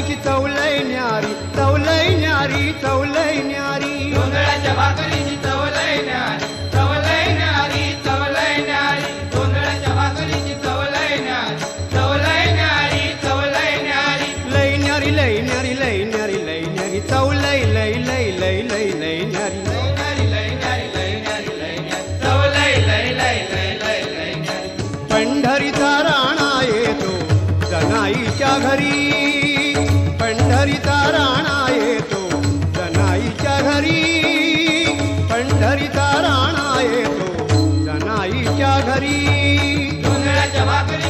भाकरीची चवलय न्यारी, चवलय न्यारी, चवलय न्यारी. जोंधळ्याच्या भाकरीची चवलय न्यारी, चवलय न्यारी, चवलय न्यारी. जोंधळ्याच्या भाकरीची चवलय न्यारी, चवलय न्यारी, चवलय न्यारी. लय न्यारी, लय न्यारी, लय न्यारी, लय न्यारी, चवलय लय लय लय लय लय न्यारी. लय न्यारी, लय न्यारी, लय न्यारी, लय न्यारी. चवलय लय लय लय लय लय न्यारी. पंढरीचा राणा येतो जनाईच्या घरी, पंढरीचा राणा येतो जनाईच्या घरी, पंढरीचा राणा येतो जनाईच्या घरी. जोंधळ्याच्या भाकरी